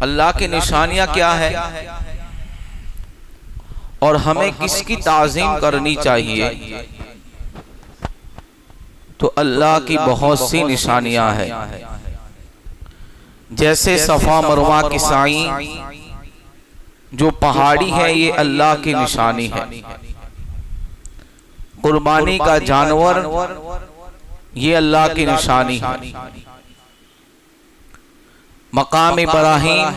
अल्लाह की निशानियां क्या है और हमें किसकी ताज़ीम करनी चाहिए, तो अल्लाह की बहुत सी निशानियां हैं। जैसे सफा मरवा की साई जो पहाड़ी है, ये अल्लाह की निशानी है। कुर्बानी का जानवर ये अल्लाह की निशानी है। मकाम इब्राहीम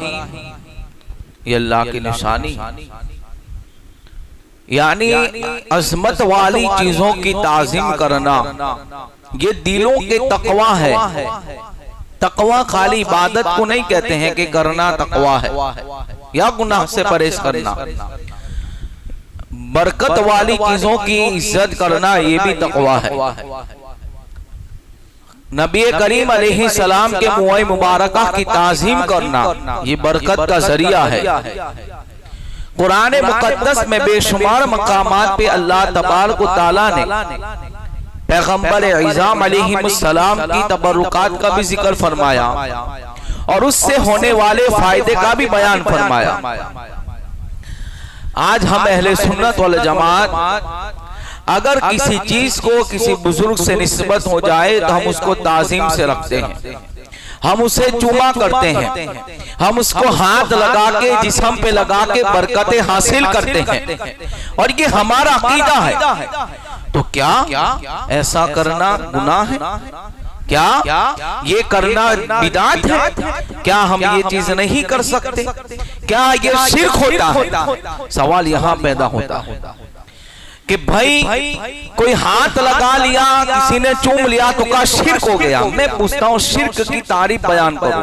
ये अल्लाह की निशानी है। यानी अजमत वाली चीजों की ताज़ीम करना ये दिलों के तकवा है। तकवा खाली इबादत को नहीं कहते हैं कि करना तकवा है या गुनाह से परहेज करना। बरकत वाली चीजों की इज्जत करना ये भी तकवा है। नबी करीम अलैहिस्सलाम के मुआ मुबारका की ताज़ीम करना ये बरकत का जरिया है। कुरान मुकद्दस में बेशुमार मकामात पे अल्लाह तबारक व तआला ने पैगंबर इज़ाम अलैहिस्सलाम की तबरुकात का भी जिक्र फरमाया और उससे होने वाले फायदे का भी बयान फरमाया। आज हम अहले सुन्नत वल जमात अगर किसी चीज को किसी बुजुर्ग से निस्बत हो जाए तो हम उसको ताज़ीम से रखते हैं, हम उसे चूमा करते हैं, हम उसको हाथ लगा के जिस्म पे लगा के बरकतें हासिल करते हैं और ये हमारा अकीदा है। तो क्या ऐसा करना गुनाह है? क्या ये करना बिदात है? क्या हम ये चीज नहीं कर सकते? क्या ये शिर्क होता है? सवाल यहाँ पैदा होता है कि भाई कोई हाथ लगा लिया, किसी ने चूम लिया तो क्या शिर्क हो गया? मैं पूछता हूँ शिर्क की तारीफ बयान करो।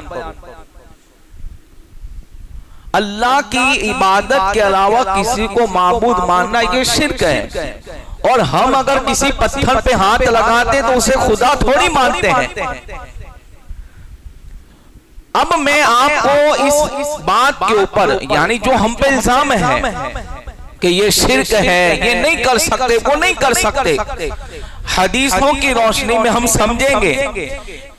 अल्लाह की इबादत के अलावा किसी को माबूद मानना ये शिर्क है। और हम अगर किसी पत्थर पे हाथ लगाते तो उसे खुदा थोड़ी मानते हैं। अब मैं आपको इस बात के ऊपर यानी जो हम पे इल्जाम है कि ये शिर्क है, ये नहीं कर सकते, वो नहीं कर सकते, हदीसों की रोशनी में हम समझेंगे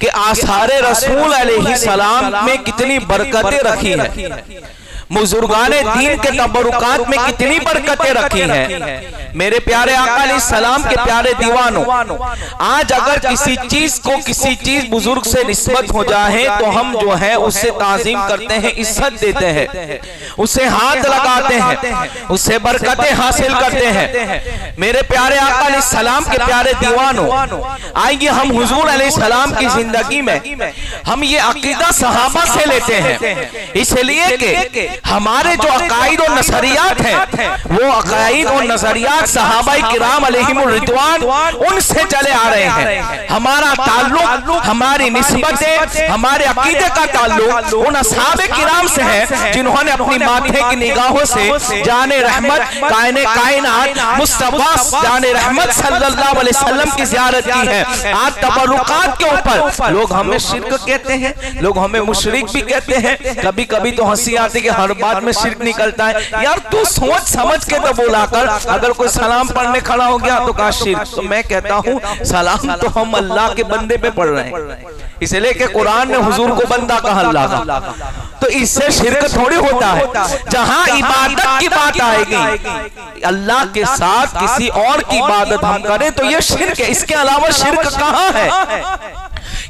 कि आसारे रसूल अलैहिस्सलाम में कितनी बरकतें रखी है, बुजुर्गाने दीन के तबरुकात में कितनी बरकतें रखी हैं। मेरे प्यारे आका अलैहिस्सलाम के प्यारे दीवानों, आज अगर किसी चीज को किसी चीज बुजुर्ग से निस्बत हो जाए तो हम जो है उससे ताज़ीम करते हैं, इज्जत देते हैं, उसे हाथ लगाते हैं, उससे बरकतें हासिल करते हैं। मेरे प्यारे आका अलैहिस्सलाम के प्यारे दीवानों, आइए हम हुजूर अलैहिस्सलाम की जिंदगी में हम ये अकीदा सहाबा से लेते हैं, इसलिए कि हमारे जो अकाईद और नजरियात हैं वो अकाईद और नजरियात सहाबाए किराम अलैहिमुर रिदवान उनसे चले आ रहे हैं। हमारा ताल्लुक, हमारी निस्बतें, हमारे अकीदे का ताल्लुक उन असहाबे किराम से है जिन्होंने अपनी माथे की निगाहों से जाने रहमत कायनात मुस्तफा जाने रहमत सल्लल्लाहु अलैहि वसल्लम की ज़ियारत की है। आज तबरुकात के ऊपर लोग हमें शिर्क कहते हैं, लोग हमें मुशरिक भी कहते हैं। कभी कभी तो हंसी आती कि हर बात में शिर्क निकलता है। यार तू सोच समझ के तो बोला कर, अगर कोई सलाम पढ़ने खड़ा हो गया तो कहा शिर्क। तो मैं कहता हूँ सलाम तो हम अल्लाह के बंदे पे पढ़ रहे हैं, इसलिए कि कुरान ने हुजूर को बंदा कहा अल्लाह का, तो इससे शिर्क थोड़ी होता है। जहां इबादत की बात आएगी, अल्लाह के साथ किसी और की इबादत हम करें तो ये शिर्क है। इसके अलावा शिर्क कहाँ है?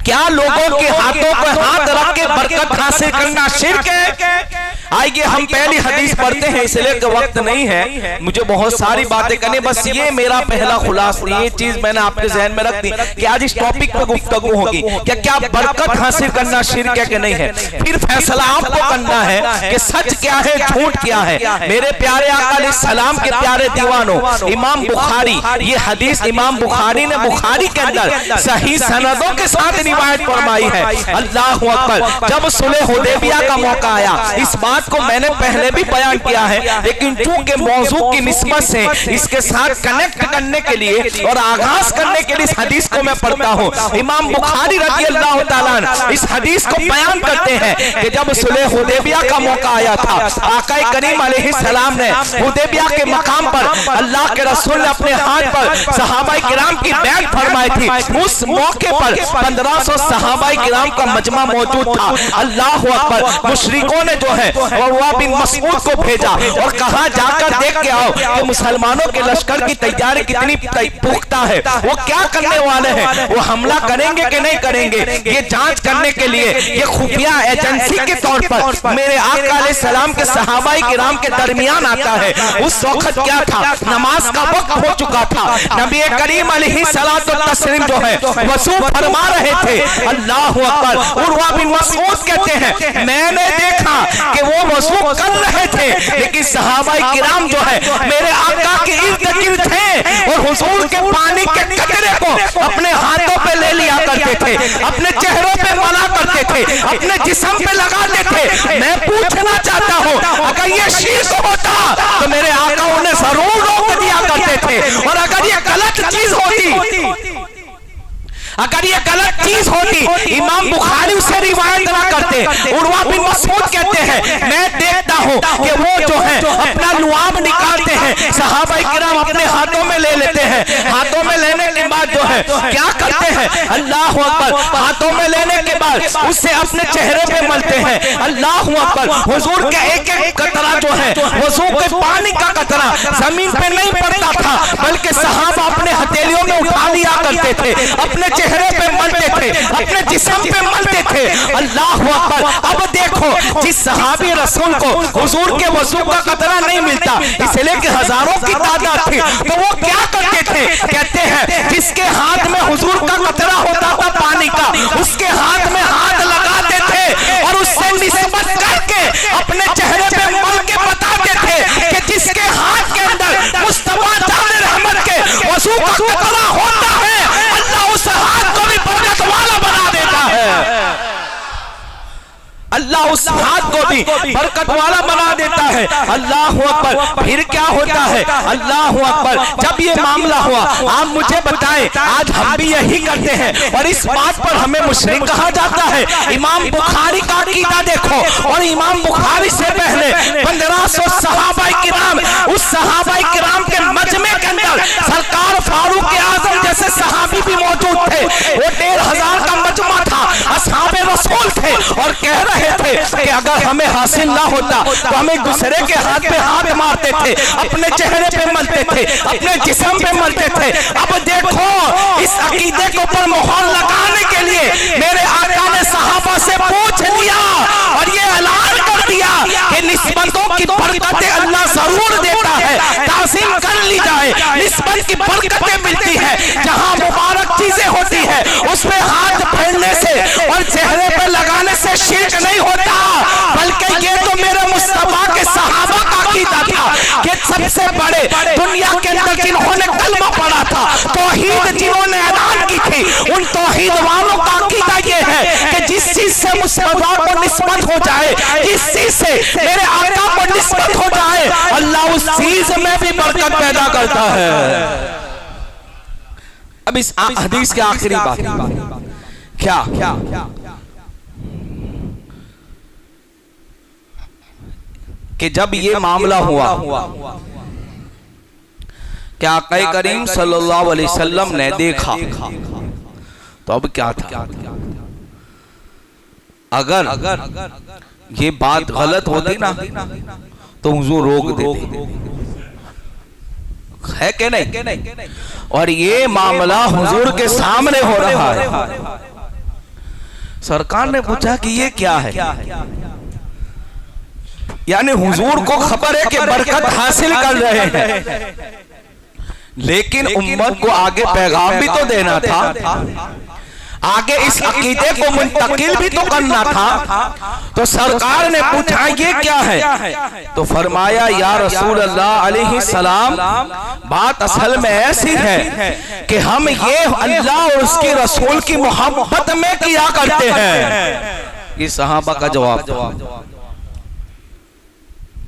क्या लोगों के हाथों पर हाथ रख के बरकत हासिल करना शिर्क है? आइए हम पहली हदीस पढ़ते हैं, इसलिए कि वक्त नहीं है, मुझे बहुत सारी बातें करनी, बस ये मेरा पहला खुलासा, ये चीज मैंने आपके जहन में रख दी कि आज इस टॉपिक पे गुफ्तगू होगी कि क्या बरकत हासिल करना शिर्क है कि नहीं है। फिर फैसला आपको करना है कि सच क्या है, झूठ क्या है। मेरे प्यारे आका अलैहिस्सलाम के प्यारे दीवानों, इमाम बुखारी, ये हदीस इमाम बुखारी ने बुखारी के अंदर सही सनदों के साथ रिवायत फरमाई है। अल्लाहु अकबर। जब सुलह हुदैबिया का मौका आया, इस बात को मैंने पहले भी बयान किया है, लेकिन चूंकि मौजू की निस्बत से इसके साथ कनेक्ट करने के लिए और आगाज करने के लिए इस हदीस को मैं पढ़ता हूँ। इमाम बुखारी रज़ी अल्लाह तआला अन्हु इस हदीस को बयान करते हैं कि जब सुलह हुदैबिया का मौका आया था, आका करीम अलैहिस्सलाम ने हुदैबिया के मकाम पर अल्लाह के रसूल ने अपने हाथ पर सहाबाए किराम की बैत फरमाई थी। उस मौके पर 15 1500 सहाबाए किराम का मजमा मौजूद था। अल्लाह अकबर। मुशरिकों ने जो है उरवा बिन मसऊद को भेजा और कहा जाकर देख के आओ कि मुसलमानों के लश्कर की तैयारी कितनी पुख्ता है, वो क्या करने वाले हैं, वो हमला करेंगे कि नहीं करेंगे, ये जांच करने के लिए ये खुफिया एजेंसी के तौर पर मेरे आका अलैहिस्सलाम के सहाबाए किराम के दरमियान आता है। उस वक्त क्या था, नमाज का वक्त हो चुका था। नबी करीम अलैहिस्सलातु तस्लीम जो है वज़ू फरमा रहे थे। अल्लाह अकबर। उरवा बिन मसऊद कहते हैं मैंने देखा कि वो वज़ू कर रहे थे, लेकिन सहाबाए किराम जो है मेरे आका के इर्द गिर्द थे और हुजूर के पानी के कतरे को अपने हाथों पे ले लिया करते थे, अपने चेहरों पे मला करते थे, अपने जिस्म पे लगाते थे। मैं पूछना चाहता हूँ, अगर ये शिर्क होता तो मेरे आका उन्हें जरूर रोक दिया करते थे, और अगर ये गलत चीज होती, अगर ये गलत चीज होती, इमाम बुखारी उसे रिवायत ना करते। उरवा बिन मसऊद कहते हैं मैं देखता हूँ कि वो जो है अपना लुआब निकालते हैं, सहाबाए किराम अपने हाथों में ले लेते हैं, हाथों में लेने के बाद जो है क्या करते हैं, अल्लाह अकबर, हाथों में लेने के बाद उससे अपने चेहरे पे मलते हैं। अल्लाह अकबर। हुजूर का एक एक कतरा जो है वज़ू के पानी का कतरा जमीन पे नहीं पड़ता था, बल्कि सहाबा अपने हथेलियों में उठा लिया करते थे, अपने चेहरे पे मलते थे, अपने जिस्म पे मलते थे। अल्लाह अकबर। अब देखो जिस सहाबी रसूल को हुजूर के वज़ू का कतरा नहीं मिलता, इसलिए कि हजारों की तादाद थी, तो वो क्या करते थे, कहते हैं जिसके हाथ में हुजूर का कतरा होता था पानी का, उसके हाथ में हाथ लगाते थे और उससे निस्बत करके अपने चेहरे पे मल के बताते थे कि जिसके हाथ के अंदर मुस्तफा जान रहमत के वज़ू का कतरा होता है, अल्लाह उस हाथ को भी बरकत वाला बना देता है। अल्लाह उस हाथ को भी बरकत वाला बना देता है। अल्लाह अकबर। फिर क्या होता है, अल्लाह अकबर, जब ये मामला हुआ आप मुझे बताएं, आज हम भी यही करते हैं और इस बात पर हमें मुशरिक कहा जाता है। इमाम बुखारी का अकीदा देखो, और इमाम बुखारी से पहले 1500 सहाबाए किराम, उस सहाबाए किराम के मजमे के अंदर सरकार फारूक आजम जैसे सहाबी भी मौजूद थे। वो 1500 का मजमा था, असहाबे रसूल थे, और कह रहे थे कि अगर हमें हासिल ना होता तो हम एक दूसरे के हाथ पे हाथ मारते थे, अपने चेहरे पे मलते थे, अपने जिस्म पे मलते थे। अब देखो इस अकीदे के ऊपर मोहर लगाने के लिए मेरे आका ने सहाबा से पूछ लिया और ये ऐलान कर दिया कि निस्बतों की बरकतें अल्लाह जरूर देता है, ताज़ीम कर ली जाए। निस्बत की बरकतें मिलती है, जहां मुबारक चीजें होती है उस पे हाथ फेरने से और चेहरे पे लगाने से शिर्क नहीं होता, बल्कि ये तो मेरे मुस्तफा के सहाबा का अकीदा था कि सबसे बड़े दुनिया के अंदर जिन्होंने कलमा पढ़ा था, तौहीद जिन्होंने ऐलान की थी, उन तौहीद वालों का अकीदा ये है कि जिस चीज से मुस्तफा को निस्बत हो जाए, जिस चीज से मेरे आका को निस्बत हो जाए, अल्लाह उस चीज में भी बरकत पैदा करता है। अब इस हदीस के आखिरी बात क्या कि जब ये मामला हुआ क्या आक़ा करीम सल्लल्लाहु अलैहि वसल्लम ने देखा, तो अब क्या था, अगर ये बात गलत होती ना तो हुजूर रोक देते, है कि नहीं। और ये मामला हुजूर के सामने हो रहा है। सरकार ने पूछा कि ये क्या है, यानी हुजूर को खबर है कि बरकत हासिल कर रहे हैं, लेकिन उम्मत को आगे पैगाम भी तो देना था, आगे इस अकीदे को मुंतकिल भी तो करना था। तो सरकार ने पूछा ये क्या है, तो फरमाया या रसूल अल्लाह अलैहि सलाम, बात असल में ऐसी है कि हम ये अल्लाह और उसके रसूल की मोहब्बत में किया करते हैं। ये सहाबा का जवाब।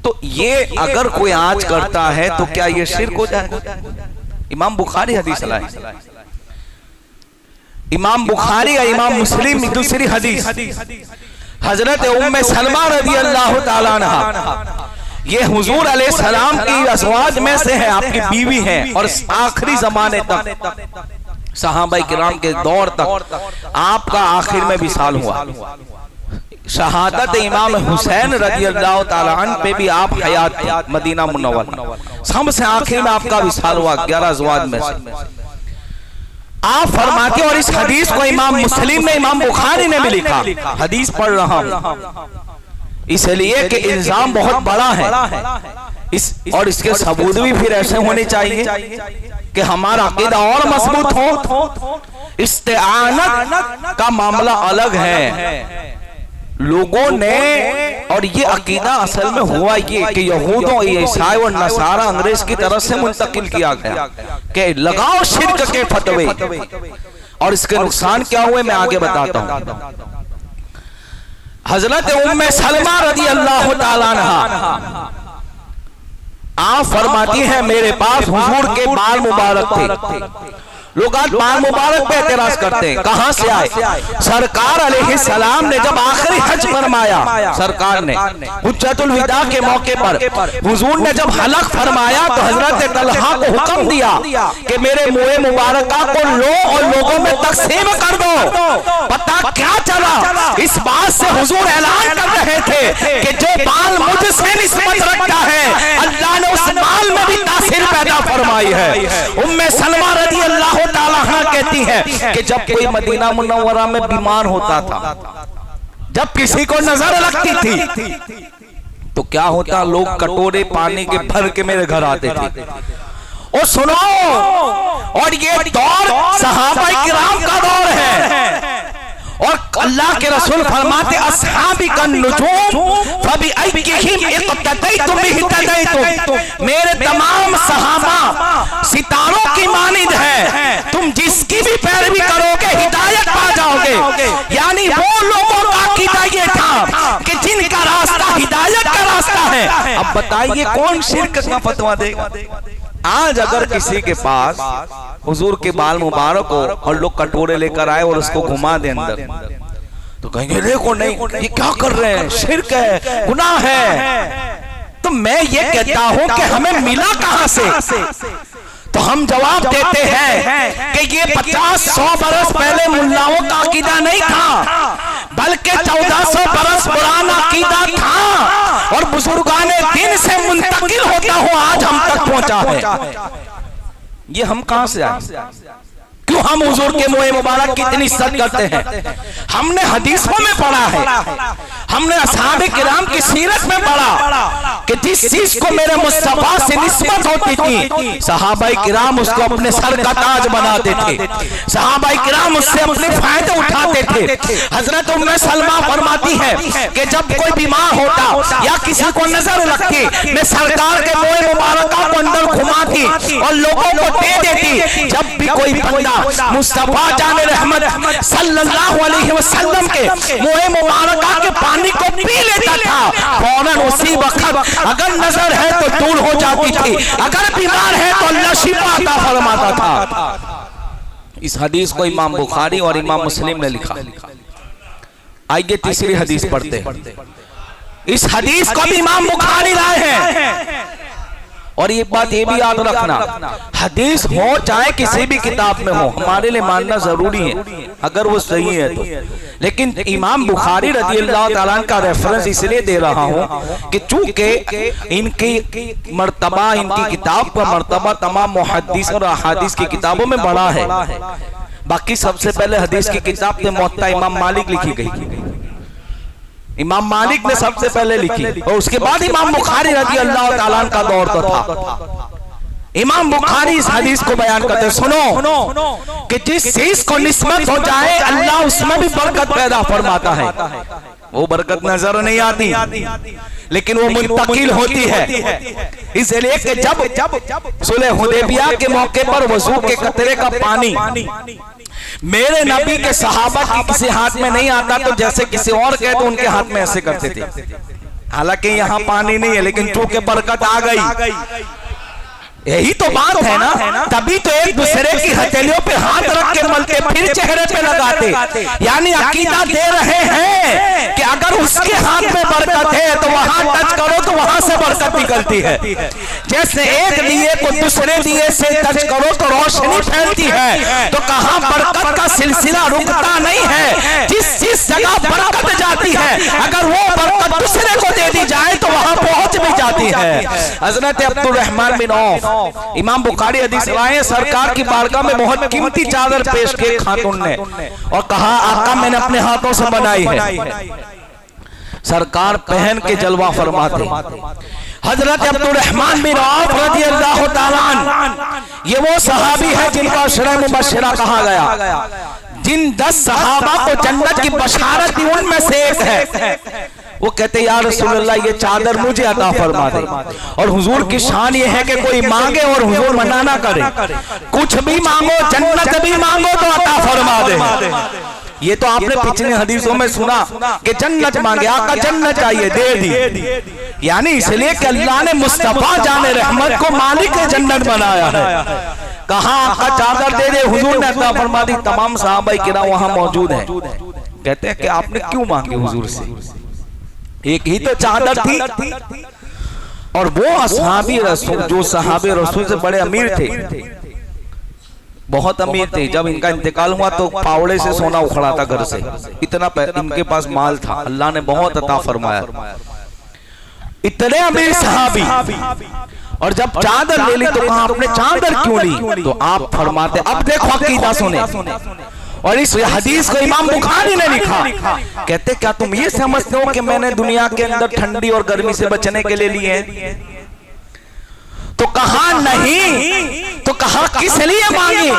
तो ये अगर कोई आज करता है तो क्या ये शिर्क हो जाएगा? इमाम बुखारी हदीस लाए, इमाम बुखारी और इमाम मुस्लिम दूसरी हदीस, हजरत उम्मे सलमा रज़ी अल्लाह ताला अन्हा, ये हुजूर अलैहिस्सलाम की अज़वाज में से है, आपकी बीवी है और आखिरी जमाने तक सहाबा किराम के दौर तक आपका आखिर में विसाल हुआ। शहादत इमाम हुसैन रजी अल्लाह ताला अन्हु पे भी आप हयात थे मदीना मुनव्वरा, सबसे आखिर में आपका विसाल हुआ 11 अज़वाज में से। आप फरमाते, और इस हदीस को इमाम मुस्लिम ने, इमाम बुखारी ने भी लिखा, हदीस पढ़ रहा हूं इसलिए कि इल्जाम बहुत बड़ा है और इसके सबूत भी फिर ऐसे होने चाहिए कि हमारा अकीदा और मजबूत हो। इस्तिआनत का मामला अलग है लोगों ने, और ये अकीदा असल में हुआ ये कि यहूदों, ईसाई और नसारा अंग्रेज की तरफ से मुंतकिल किया गया कि लगाओ शिर्क के फतवे, और इसके नुकसान क्या हुए मैं आगे बताता हूं। हजरत उम्मे सलमा रज़ी अल्लाह ताला अन्हा आप फरमाती हैं, मेरे पास हुजूर के बाल मुबारक थे। लोग आज बाल मुबारक पे एतराज करते हैं, कहां से आए? सरकार अलैहिस्सलाम ने जब आखिरी हज फरमाया, सरकार ने हुज्जतुल विदा के मौके पर हुजूर ने जब हलक फरमाया तो हजरत तलहा को हुक्म दिया कि मेरे मुँह मुबारक को लो और लोगों में तकसीम कर दो। पता क्या चला? इस बात से हुजूर ऐलान कर रहे थे कि जो बाल मुझसे निस्बत रखता है अल्लाह ने उस बाल में भी तासीर पैदा फरमाई है। उम्मे सलमा रज़ी अल्लाह ताला अन्हा कहती है कि जब कोई मदीना मुनव्वरा में बीमार होता था, जब किसी को नजर लगती थी तो क्या होता, लोग कटोरे पानी के भर के मेरे घर आते थे। और सुनो, और ये दौर सहाबा किराम का दौर है, और अल्लाह के रसूल फरमाते अस्हाबिकन नुजूम फबी अय्यहिम इक्तदैतुम इहतदैतुम, मेरे तमाम सहाबा सितारों की मानिंद है, तुम जिसकी भी पैरवी करोगे हिदायत पा जाओगे। यानी वो लोगों का अकीदा ये था कि जिनका रास्ता हिदायत का रास्ता है। अब बताइए कौन शिर्क का फतवा देगा? आज अगर किसी के पास हुजूर के बाल मुबारक हो और लोग कटोरे लेकर आए और उसको घुमा दे अंदर, तो कहेंगे देखो नहीं ये क्या कर रहे हैं, शिर्क है, गुनाह है। तो मैं ये कहता हूं कि हमें मिला कहां से? तो हम जवाब देते हैं कि ये 50-100 बरस पहले मुल्लाओं का अकीदा नहीं था, बल्कि 1400 बरस पुराना अकीदा था, और बुजुर्गाने दिन से मुंतकिल होता हुआ आज हम तक पहुंचा है। ये हम कहां से आए? क्यों हम हुजूर के मुँह मुबारक की इतनी इज्जत करते हैं? हमने हदीसों में पढ़ा है, हमने असहाबे किराम की सीरत में पढ़ा कि जिस चीज को मेरे मुस्तफा से निस्बत होती थी सहाबा किराम उसको अपने सर का ताज बनाते थे, सहाबा किराम उससे अपने फायदे उठाते थे। हजरत उम्मे सलमा फरमाती है कि जब कोई बीमार होता या किसी को नजर लगती, मैं सरकार के मुँह मुबारक को अंदर घुमाती और लोगों को दे देती। जब भी कोई बंदा मुस्तफा जाने रहमत सल्लल्लाहु अलैहि वसल्लम के मुँह मुबारक के पानी को पी लेता था, फौरन उसी वक्त अगर नजर है तो दूर हो जाती थी, अगर बीमार है तो अल्लाह शिफा अता फरमाता था। इस हदीस को इमाम बुखारी और इमाम मुस्लिम ने लिखा। आइए तीसरी हदीस पढ़ते हैं। इस हदीस को भी इमाम बुखारी लाए हैं, और ये बात ये भी याद रखना, हदीस हो चाहे किसी भी किताब में हो हमारे लिए मानना जरूरी है अगर वो सही है तो। लेकिन इमाम बुखारी रज़ी अल्लाह ताला का रेफरेंस इसलिए दे रहा हूँ कि चूंकि इनकी मर्तबा, इनकी किताब का मर्तबा तमाम मुहद्दिस और अहादीस की किताबों में बड़ा है। बाकी सबसे पहले हदीस की किताब में मुअत्ता इमाम मालिक लिखी गई, इमाम मालिक ने सबसे पहले लिखी, और उसके बाद इमाम बुखारी रज़ी अल्लाह ताला का दौर तो था। इमाम बुखारी इस हदीस को बयान करते, सुनो कि जिस चीज को निस्बत हो जाए अल्लाह उसमें भी बरकत पैदा फरमाता है। वो बरकत नजर नहीं आती लेकिन वो मुंतकिल होती है। इसलिए कि जब सुलह हुदैबिया के मौके पर वजू के कतरे का पानी मेरे नबी के सहाबा की किसी हाथ में नहीं आता तो जैसे किसी और के तो उनके हाथ में ऐसे करते थे। हालांकि यहाँ पानी नहीं है लेकिन चूंकि बरकत आ गई, यही तो बात है ना। तभी तो एक दूसरे की हथेलियों पे हाथ रख के मलते फिर चेहरे पे लगाते, यानी अकीदा दे रहे हैं कि अगर उसके हाथ में बरकत है तो वहां टच करो तो वहां से बरकत निकलती है। जैसे एक दिए को दूसरे दिए से टच करो तो रोशनी फैलती है, तो कहां बरकत का सिलसिला रुकता नहीं है। जिस जगह बरकत जाती है, अगर वो बरकत दूसरे को दे दी जाए तो वहां पहुंच भी जाती है। हजरत अब्दुल रहमान बिन औफ, इमाम बुखारी हदीस लाए, सरकार की बारगाह में बहुत कीमती चादर पेश की खातून ने और कहा आका मैंने अपने हाथों से बनाई है। सरकार पहन के जलवा फरमाते। हजरत अब्दुल रहमान बिन औफ रज़ियल्लाहु ताला अन्हु, ये वो सहाबी है जिनका अशरा मुबश्शिरा कहा गया, जिन 10 सहाबा को जन्नत की बशारत दी उनमें से एक है। वो कहते या रसूलल्लाह ये चादर मुझे अता फरमा दे। और हुजूर की शान ये है कि कोई मांगे और हुजूर मना ना करे, कुछ भी मांगो, जन्नत भी मांगो तो अता फरमा दे। ये तो आपने पिछले हदीसों में सुना कि जन्नत मांगे, आका जन्नत चाहिए, दे दी। यानी इसलिए कि अल्लाह ने मुस्तफा जाने रहमत को मालिक जन्नत बनाया है। कहा आका चादर दे दे, हुजूर ने अता फरमा दी। तमाम सहाबाए किराम वहां मौजूद हैं। कहते हैं कि आपने क्यों मांगे हुजूर से? एक ही तो चादर थी। और वो असहाबी रसूल, जो सहाबे रसूल से बड़े अमीर थे, बहुत अमीर थे, जब इनका इंतकाल हुआ तो पावड़े से सोना उखड़ा था घर से, इतना इनके पास माल था, अल्लाह ने बहुत अता फरमाया। इतने अमीर सहाबी, और जब चादर ले ली तो कहा आपने चादर क्यों ली? तो आप फरमाते, अब देखो अकीदा सुने। और इस हदीस को इमाम बुखारी ने लिखा। कहते क्या तुम ये समझते हो कि मैंने दुनिया के अंदर ठंडी और गर्मी से बचने के लिए लिए हैं? तो कहा नहीं। तो कहा किस लिए मांगी?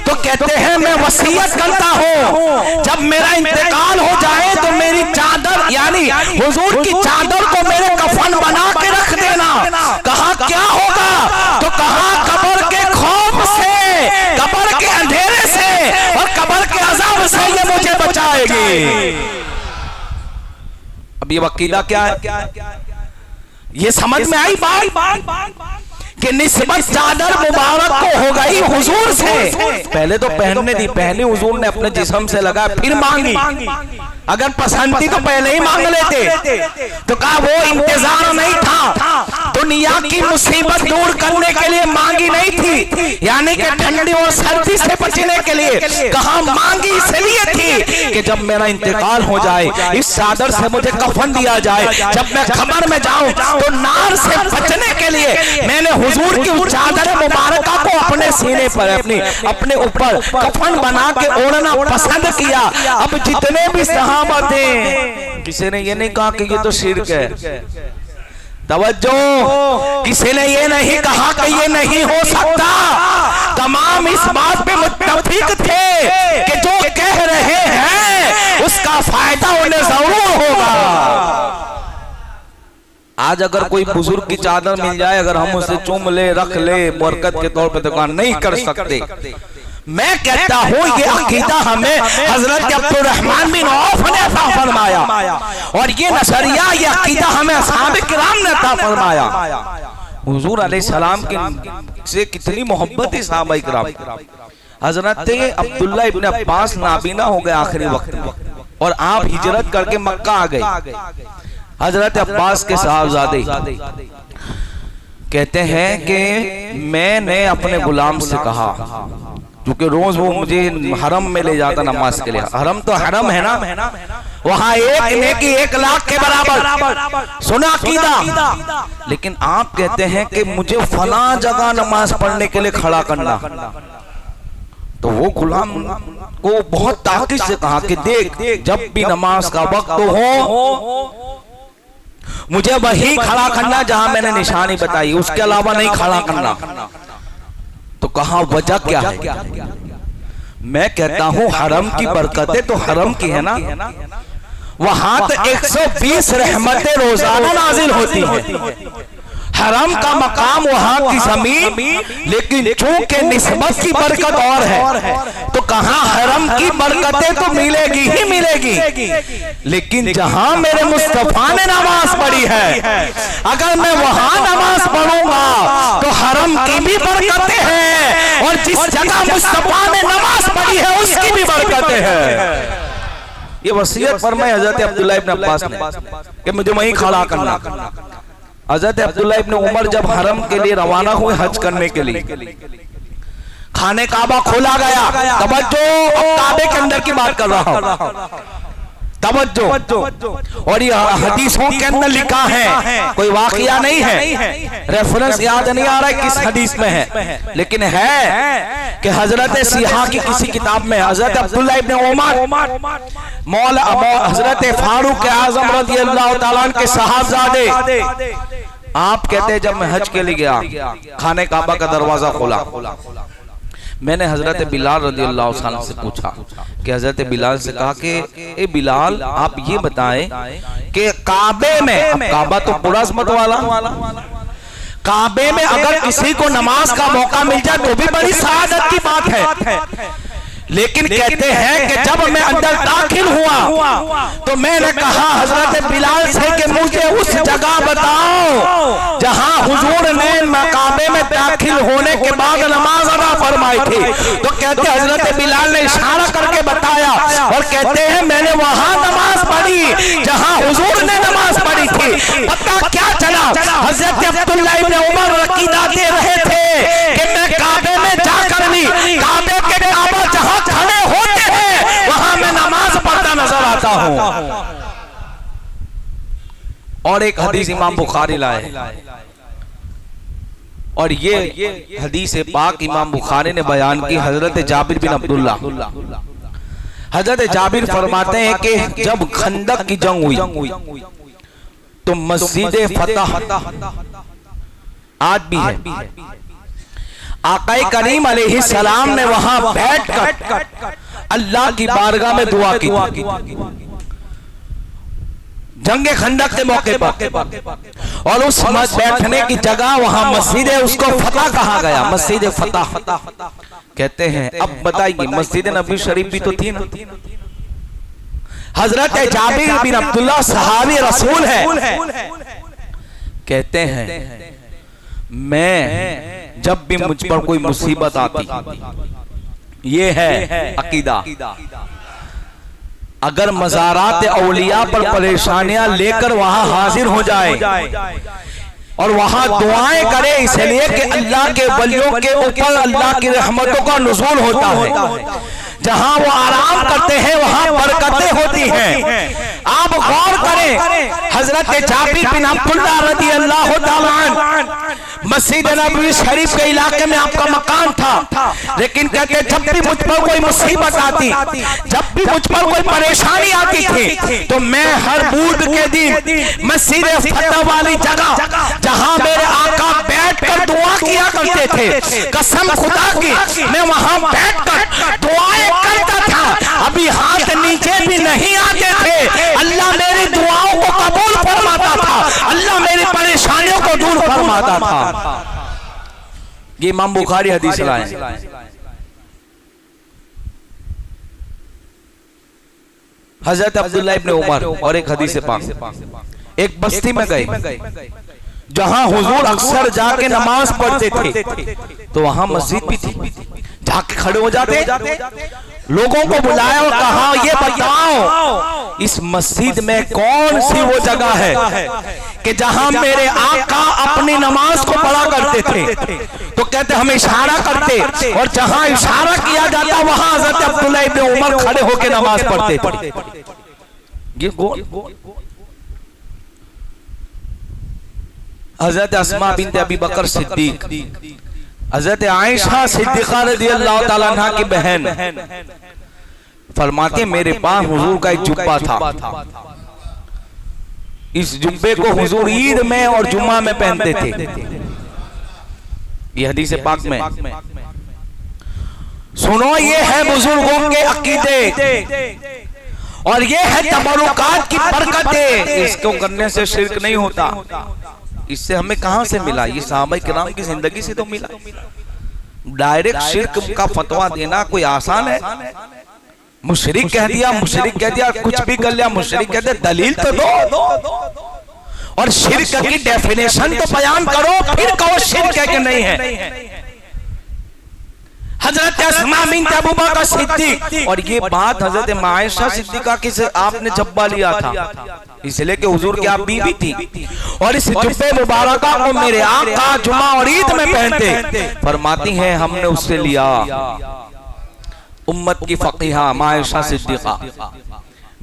तो कहते हैं मैं वसीयत करता हूं, जब मेरा इंतकाल हो जाए तो मेरी चादर यानी हुजूर की चादर को मेरे कफन बना के रख देना। कहा क्या होगा? तो कहा कब्र के खौफ से, कब्र के अंधेरे से और कब्र के अज़ाब से ये मुझे बचाएगी। अब ये अकीदा क्या है? ये समझ में आई बात कि निस्बत चादर मुबारक को हो गई हुजूर से। पहले तो पहनने दी, पहले हुजूर ने अपने जिस्म से लगाया, फिर मांगी। अगर पसंद थी तो पहले ही मांग लेते। तो कहा वो इंतजार नहीं था, दुनिया की मुसीबत दूर करने के लिए मांगी नहीं थी, यानी कि ठंडी और सर्दी से बचने के लिए। कहा मांगी इसलिए थी कि जब मेरा इंतकाल हो जाए, इस चादर से मुझे कफन दिया जाए, जब मैं कब्र में जाऊं तो नार से बचने के लिए मैंने हुजूर की उस चादर मुबारका को अपने सीने पर, अपने ऊपर कफन बना के ओढ़ना पसंद किया। अब जितने भी सहाबा थे, किसी ने ये नहीं कहा कि ये तो शिर्क है। तवज्जो, किसी ने ये नहीं कहा कि ये नहीं हो सकता। तमाम इस बात पे मुत्तफिक थे कि जो कह रहे हैं उसका फायदा उन्हें जरूर होगा। आज अगर कोई बुजुर्ग की चादर मिल जाए, अगर हम उसे चूम ले, रख ले, बरकत के तौर पर दुकान नहीं कर सकते। मैं कहता हूं ये अकीदा हमें हजरत अब्दुल रहमान बिन औफ ने अता फरमाया, और ये नजरिया, ये अकीदा हमें असहाबे किराम ने अता फरमाया। हुजूर अलैहिस्सलाम से कितनी मोहब्बत है सहाबाए किराम। हजरत अब्दुल्लाह इब्न अब्बास नाबीना हो गए आखिरी वक्त में, और आप हिजरत करके मक्का आ गए। हजरत अब्बास के साहबजादे कहते हैं कि मैंने अपने गुलाम से कहा, क्योंकि रोज वो मुझे हरम में ले जाता नमाज के लिए। हरम तो हरम है ना, वहां एक नेकी 1 लाख के बराबर। सुना अकीदा। लेकिन आप कहते हैं कि मुझे फला जगह नमाज पढ़ने के लिए खड़ा करना। तो वो गुलाम को बहुत ताकीद से कहा कि देख, जब भी नमाज का वक्त हो मुझे वही खड़ा करना जहां मैंने निशानी बताई, उसके अलावा नहीं खड़ा करना। तो कहा वजह क्या है? मैं कहता हूं हरम की बरकतें तो हरम की है ना, वहां तो 120 रहमतें रोजाना नाजिल होती हैं। हरम का मकाम वहां की जमीन, लेकिन चूंकि निस्बत की बरकत और है तो कहां हरम की बरकतें तो मिलेगी ही मिलेगी। लेकिन जहां मेरे मुस्तफा ने नमाज पढ़ी है, अगर मैं वहां नमाज पढ़ूंगा तो हरम की भी बरकतें हैं, और जिस जगह मुस्तफा ने नमाज पढ़ी है उसकी भी बरकतें हैं। ये वसीयत फरमाई हजरत अब्दुल्लाह इब्न अब्बास ने कि मुझे वहीं खड़ा करना। हजरत अब्दुल्ला इब्न उमर जब हरम के लिए रवाना हुए हज करने के लिए, खाने काबा खोला गया। तवज्जो, अब काबे के अंदर की बात कर रहा हूं, तवज्जो। और ये हदीसों के अंदर लिखा है, कोई वाकया नहीं है, रेफरेंस याद नहीं आ रहा है किस हदीस में है, लेकिन है कि हजरत सिहा की किसी किताब में हजरत अब्दुल्ला इब्न उमर मौला हजरत फारूक आजम रज़ियल्लाहु ताला अन्हु के साहबजादे, आप कहते हैं जब मैं हज के लिए गया, खाने काबा का दरवाजा खोला, मैंने हजरत बिलाल रज़ियल्लाहु अन्हु से पूछा कि हजरत बिलाल से कहा कि ए बिलाल, आप ये बताएं कि काबे में, अब काबा तो पूरा अज़मत वाला, काबे में अगर किसी को नमाज का मौका मिल जाए तो भी बड़ी सआदत की बात है, लेकिन कहते हैं कि जब मैं अंदर दाखिल हुआ तो मैंने कहा हजरत बिलाल से कि मुझे उस जगह बताओ जहां हुजूर ने काबे में दाखिल होने के बाद नमाज अदा फरमाई थी। तो कहते हजरत बिलाल ने इशारा करके बताया और कहते हैं मैंने वहां नमाज पढ़ी जहां हुजूर ने नमाज पढ़ी थी। पता क्या चला, हजरत अब्दुल्ला इब्न उमर अकीदा दे रहे थे कि मैं काबे में जाकर भी काबे के काबा जहां खड़े होते हैं वहां मैं नमाज पढ़ता नजर आता हूं। और एक हदीस इमाम बुखारी लाए, और ये हदीस पाक इमाम बुखारी ने बयान की हजरत जाबिर बिन अब्दुल्ला। हजरत जाबिर फरमाते हैं कि जब खंदक की जंग हुई तो मस्जिद फतह आज भी है, आकाए करीम अलैहिस्सलाम ने वहां बैठकर अल्लाह की बारगाह में दुआ की जंगे खंदक के मौके पर, और उस बैठने की जगह वहां मस्जिद है, उसको फतह कहा गया, मस्जिद फतह कहते हैं। अब बताइए मस्जिद नबी शरीफ भी तो थी ना। हजरत जाबिर बिन अब्दुल्ला सहाबी रसूल है, कहते हैं मैं जब भी मुझ पर कोई मुसीबत आती, ये है अकीदा, अगर मज़ारात औलिया पर परेशानियां लेकर वहां हाजिर हो जाए और वहां दुआएं करे, इसलिए कि अल्लाह के वलियों के ऊपर अल्लाह की रहमतों का नुज़ूल होता है, जहां वो आराम करते हैं वहां बरकतें होती हैं। आप गौर करें, हजरत जाबिर बिन अब्दुल्ला रज़ियल्लाहु ताला अन्हु मस्जिद नबवी शरीफ के इलाके में आपका मकान था, लेकिन कहते जब भी मुझ पर कोई मुसीबत आती, जब भी मुझ पर कोई परेशानी आती थी, तो मैं हर बुध के दिन मस्जिद फतह वाली जगह जहां मेरे आका बैठकर दुआ किया करते थे, कसम खुदा की मैं वहां बैठकर दुआएं करता था, अभी हाथ नीचे भी नहीं आते थे, अल्लाह मेरी दुआओं को कबूल फरमाता था, अल्लाह मेरी परेशानियों को दूर फरमाता था। ये इमाम बुखारी हदीस लाए। हजरत अब्दुल्ला इब्न उमर और एक हदीस पाक, एक बस्ती में गए जहां हुजूर अक्सर जाके नमाज पढ़ते थे, तो वहां मस्जिद भी थी, जाके खड़े हो जाते, लोगों को बुलाया और कहा ये बताओ इस मस्जिद में कौन सी वो जगह है कि जहां मेरे आका अपनी नमाज को पढ़ा करते थे। तो कहते हम इशारा करते, और जहां इशारा किया जाता वहां हजरत अब्दुल्ला इब्न उमर खड़े होकर नमाज पढ़ते थे। ये हजरत अस्मा बिन्त अबी बकर सिद्दीक, हजरत आयशा सिद्दीक़ा रज़ियल्लाहु ताला अन्हा की बहन, फरमाते मेरे पास हुजूर का एक जुब्बा था, इस जुब्बे को हुजूर ईद में और जुम्मा में पहनते थे। ये हदीस पाक में सुनो, ये है बुजुर्गों के अकीदे और ये है तबरुकात की बरकतें। इसको करने से शिर्क नहीं होता, इससे हमें कहां से मिला? ये सहाबा किराम की जिंदगी से तो मिला। डायरेक्ट शिर्क का फतवा देना कोई आसान है? मुशरिक कह दिया, मुशरिक कह दिया, कुछ भी कर लिया, मुशरिक कह दिया, दलील तो दो और शिर्क की डेफिनेशन तो बयान करो, फिर कहो शिर्क है कि नहीं है। हजरत अस्मा बिन्त अबू बकर सिद्दीक। और ये बात हजरत आयशा सिद्दीका की से आपने जब्बा लिया था, इसलिए कि हुजूर की आप बीवी थी। और इस जुब्बे मुबारका को मेरे आका जुमा और ईद में पहनते। फरमाती हैं हमने उससे लिया, उम्मत की फकीहा आयशा सिद्दीका।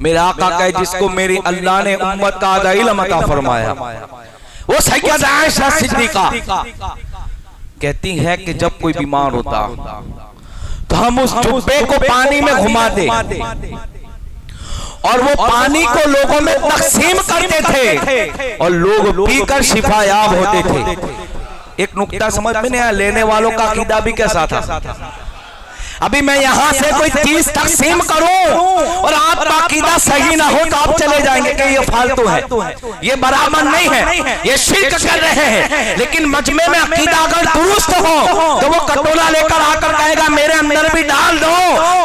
मेरे आका कहे जिसको मेरी अल्लाह ने उम्मत का आधा इल्म अता फरमाया, वो सैयदा आयशा सिद्दीका कहती है कि जब कोई बीमार होता तो हम उस जुब्बे को पानी में घुमा दे और वो पानी को लोगों में तकसीम करते थे और लोग पीकर शिफायाब होते थे। एक नुक्ता समझ में नहीं आया, लेने वालों का अकीदा भी कैसा था। अभी मैं यहां से कोई चीज तकसीम करूं और आपका अकीदा सही ना हो तो आप चले जाएंगे कि ये फालतू है, ये बराबर नहीं है, ये शिर्क कर रहे हैं। लेकिन मजमे में अकीदा अगर दुरुस्त हो तो वो कटोला लेकर आकर कहेगा मेरे अंदर भी डाल दो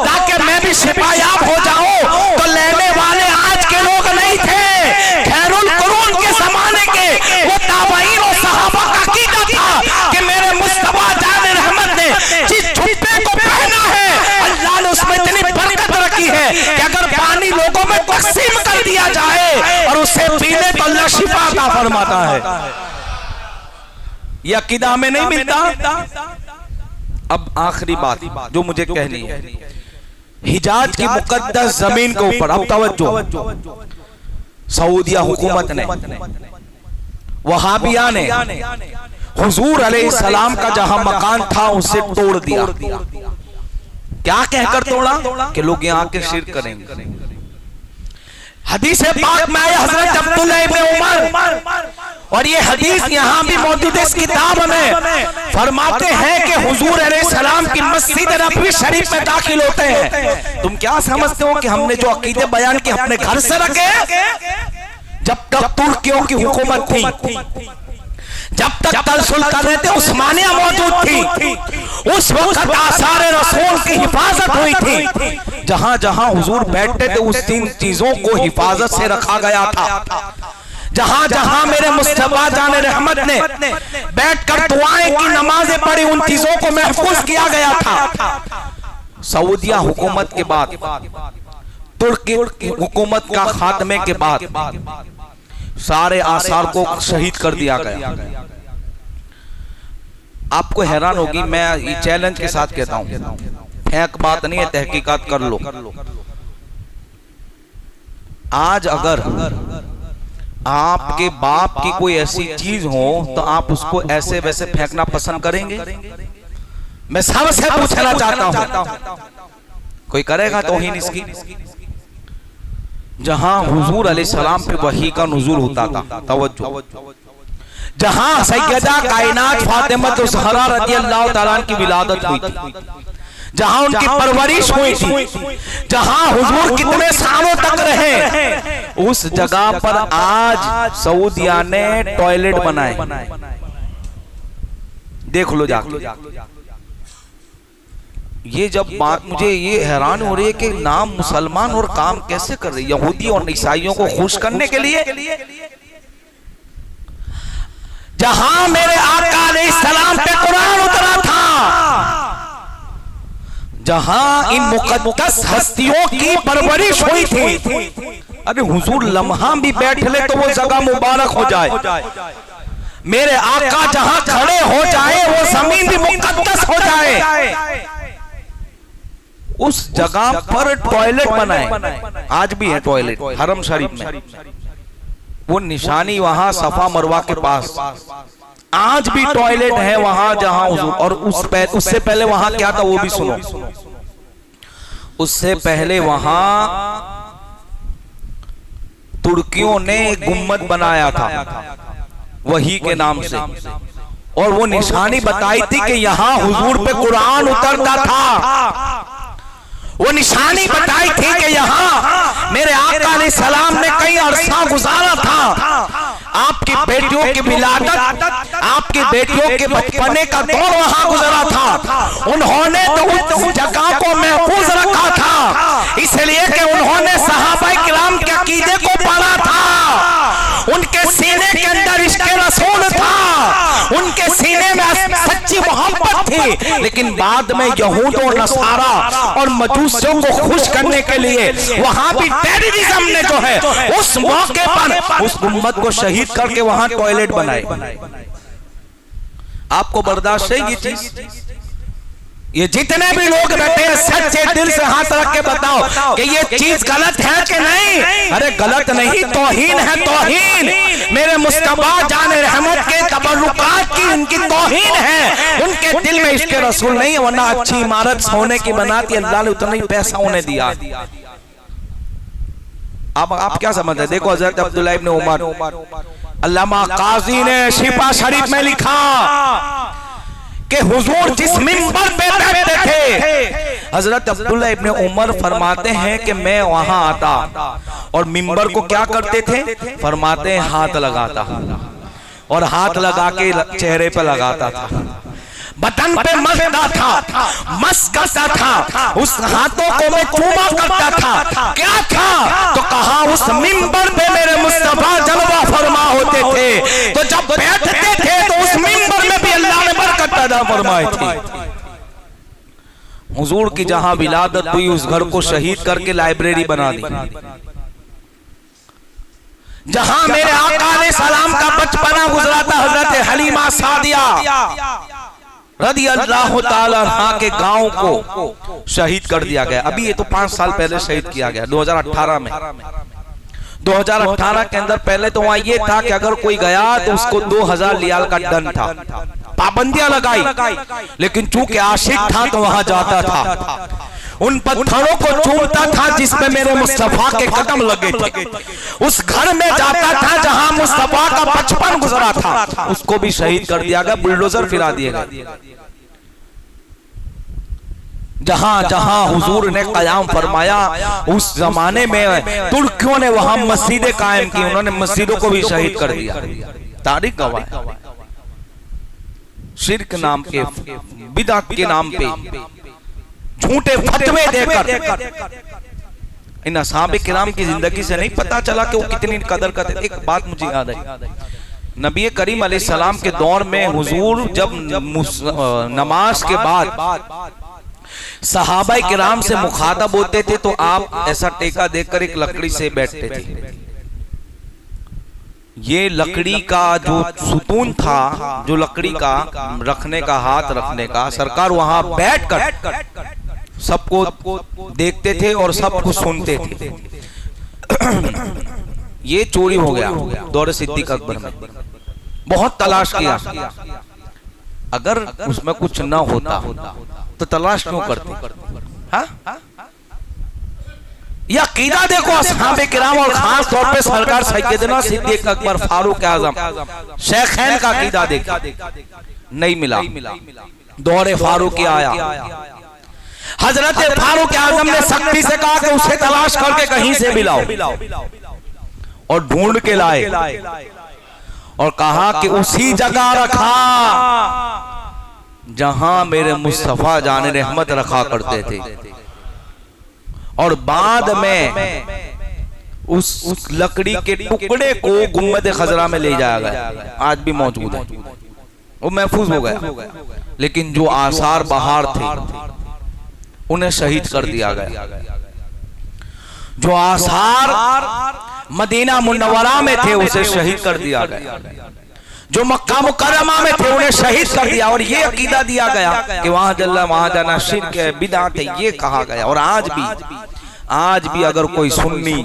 ताकि मैं भी शिफायाब हो जाऊं। तो लेने वाले आज के लोग नहीं थे, खैरुल कुरून के जमाने के वो ताबईन और सहाबा का अकीदा था कि मेरे मुस्तफा जान रहमत ने जिस जुब्बे को पहना है अल्लाह ने उसमें इतनी बरकत रखी है कि अगर पानी लोगों में तकसीम कर दिया जाए और उसे पीने तो अल्लाह शिफा अता फरमाता है। यह अकीदा में नहीं मिलता। अब आखिरी बात जो मुझे कहनी है, हिजाज की मुकद्दस जमीन के ऊपर अब तवज्जो, सऊदिया हुकूमत ने, वहाबिया ने हुजूर अलैहिस्सलाम का जहां मकान था उसे तोड़ दिया। क्या कहकर तोड़ा कि लोग यहाँ के शिर्क करेंगे। हदीस पाक में आया हजरत अब्दुल्लाह इब्न उमर, और ये हदीस यहाँ भी मौजूद है इस किताब में, फरमाते हैं कि हुजूर अलैहिस्सलाम की मस्जिद नबवी शरीफ में दाखिल होते हैं। तुम क्या समझते हो कि हमने जो अकीदे बयान किए अपने घर से रखे? जब तक तुर्कियों की हुकूमत थी, जब तक कल सुल्तानेत उस्मानिया मौजूद थी, उस वक्त आसार रसूल की हिफाजत हुई थी। जहां जहां हुजूर बैठते थे उस तीन चीजों को हिफाजत से रखा गया था। जहां जहां मेरे मुस्तफा जान रहमत ने बैठकर दुआएं की, नमाजें पढ़ी, उन चीजों को महफूज किया गया था। सऊदिया हुकूमत के बाद, तुर्की हुकूमत का खात्मे के बाद सारे आसार को शहीद कर दिया गया। आपको हैरान होगी, मैं ये चैलेंज के साथ कहता हूं, फेंक बात नहीं है, तहकीकात कर लो। आज अगर आपके बाप की कोई ऐसी चीज हो तो आप उसको ऐसे वैसे फेंकना पसंद करेंगे? मैं सबसे पूछना चाहता हूं, कोई करेगा तौहीन इसकी? जहां हुजूर अलैहिस्सलाम पे वही का नुज़ूल होता था, तवज्जो, जहां सैयदा कायनात फातिमा ज़हरा रज़ियल्लाहु तआला की विलादत हुई थी, जहां उनकी परवरिश हुई थी, जहां हुजूर कितने सालों तक रहे, उस जगह पर आज सऊदिया ने टॉयलेट बनाए। देख लो जाके। ये जब बात, मुझे ये हैरान हो रही है कि नाम मुसलमान और काम कैसे कर रही है, यहूदी और ईसाइयों को खुश करने के लिए। जहां मेरे आका अलैहिस्सलाम पे कुरान उतरा था, जहां इन मुकद्दस हस्तियों की परवरिश हुई थी, अरे हुजूर लम्हा भी बैठ ले तो वो जगह मुबारक हो जाए। मेरे आका जहां खड़े हो जाए वो जमीन भी मुकद्दस हो जाए। उस जगह पर टॉयलेट बनाए, आज भी है टॉयलेट हरम शरीफ में। वो निशानी वहां सफा मरवा के पास आज भी टॉयलेट है वहां जहां हुजूर। और उससे पहले वहां क्या था वो भी सुनो। उससे पहले वहां तुर्कियों ने एक गुम्बद बनाया था वही के नाम से, और वो निशानी बताई थी कि यहां हुजूर पे कुरान उतरता था। वो निशानी बताई थी कि यहाँ मेरे आका अलैहिस्सलाम ने कई अरसा गुजारा था। आपकी बेटियों की विलादत, आपकी बेटियों के बचपने का दौर वहां गुजरा था। उन्होंने तो उस जगह को महफूज रखा था, इसलिए कि उन्होंने सहाबाए किराम के अकीदे को पढ़ा था। उनके सीने के अंदर इश्क़े रसूल था, उनके सीने में सच्ची मोहब्बत थी। लेकिन बाद में यहूद और नसारा और मजूसियों को खुश करने के लिए वहां भी टेररिज्म ने जो है उस मौके पर उस उम्मत को शहीद करके वहां टॉयलेट बनाए। आपको बर्दाश्त है ये चीज? ये जितने भी लोग बैठे हैं सच्चे दिल से हाथ रख के बताओ कि ये चीज गलत है कि नहीं? अरे गलत नहीं, तौहीन है, तौहीन। मेरे मुस्तफा जाने रहमत के तबर्रुकात की इनकी तौहीन है। उनके दिल में इश्क़े रसूल नहीं है, वरना अच्छी इमारत सोने की बनाती अल्लाह ने उतना ही पैसा उन्हें दिया। आप क्या समझते हैं? देखो हजरत अब्दुल्लाह इब्न उमर, अल्लामा काजी ने शिफा शरीफ में लिखा कि हुजूर जिस मिंबर पे बैठते थे, हजरत अब्दुल्लाह इब्न उमर फरमाते हैं कि मैं वहां आता और मिंबर को क्या करते थे? फरमाते हैं हाथ लगाता और हाथ लगा के चेहरे पे लगाता था, बटन पे मसता था, मस करता था, उस हाथों को मैं चूमा करता था। क्या था? तो कहा उस मिंबर पे मेरे मुस्तफा जलवा फरमा होते थे, तो जब बैठते थे तो उस मिंबर में भी अल्लाह ने बरकत पैदा फरमाई थी। हुजूर की जहां विलादत हुई उस घर को शहीद करके लाइब्रेरी बना दी। जहां मेरे आका अलैहि सलाम का बचपना गुजरा था, हजरत हलीमा सादिया रदी अल्लाह ताला अन्हा के गांव को शहीद कर दिया गया। अभी ये तो 5 साल पहले शहीद किया गया, 2018 में। 2018 के अंदर पहले तो वहां ये था कि अगर कोई गया तो उसको 2000 रियाल का दंड था, पाबंदियां लगाई, लेकिन चूंकि आशिक था तो वहां जाता था, उन पत्थरों को चूमता था जिसमें मेरे मुस्तफा के कदम लगे थे, उस घर में जाता था जहां मुस्तफा का बचपन गुजरा था, उसको भी शहीद कर दिया गया, बुलडोजर फिरा दिए गए। जहां जहां हुजूर ने कयाम फरमाया उस जमाने में तुर्कियों ने वहां मस्जिदें कायम की, उन्होंने मस्जिदों को भी शहीद कर दिया। तारीख गवाह है। शिर्क नाम के, बिदअत के नाम पे झूठे फतवे देकर इन असहाबे किराम की जिंदगी से नहीं पता चला कि वो कितनी कदर करते। एक बात मुझे याद आई, नबी करीम अलैहिस्सलाम के दौर में हुजूर जब नमाज के बाद सहाबा किराम से मुखातब होते थे तो आप ऐसा टेका देकर एक लकड़ी से बैठते थे। ये लकड़ी का जो सुतून था, जो लकड़ी का रखने का, हाथ रखने का, सरकार वहां बैठकर सबको देखते थे और सब कुछ सुनते थे। ये चोरी हो गया दौरे सिद्दीक अकबर में, बहुत तलाश किया, अगर उसमें कुछ न होता तो तलाश क्यों करते? हाँ, यह अकीदा देखो असहाबे किराम और खास तौर पे सरकार सैयदना सिद्दीक अकबर फारूक आजम शेखैन का अकीदा देखो, नहीं मिला। दौरे फारूक आया, हजरत फारूक आजम ने सख्ती से कहा कि उसे तलाश करके कहीं से भी लाओ, और ढूंढ के लाए और कहा कि उसी जगह रखा जहां मेरे मुस्तफा जाने रहमत रखा करते थे। और बाद में उस लकड़ी के टुकड़े को गुम्बद खजरा में ले जाया गया, आज भी मौजूद है, वो महफूज हो गया। लेकिन जो आसार बाहर थे उन्हें शहीद कर दिया गया। जो आसार मदीना मुन्नवरा में थे उसे शहीद कर दिया गया, जो मक्का मुकर्रमा में थे उन्हें शहीद कर दिया। और ये अकीदा दिया गया कि वहां जल्ला वहां जाना शिर्क है, बिदअत है, ये कहा गया। और आज भी अगर कोई सुन्नी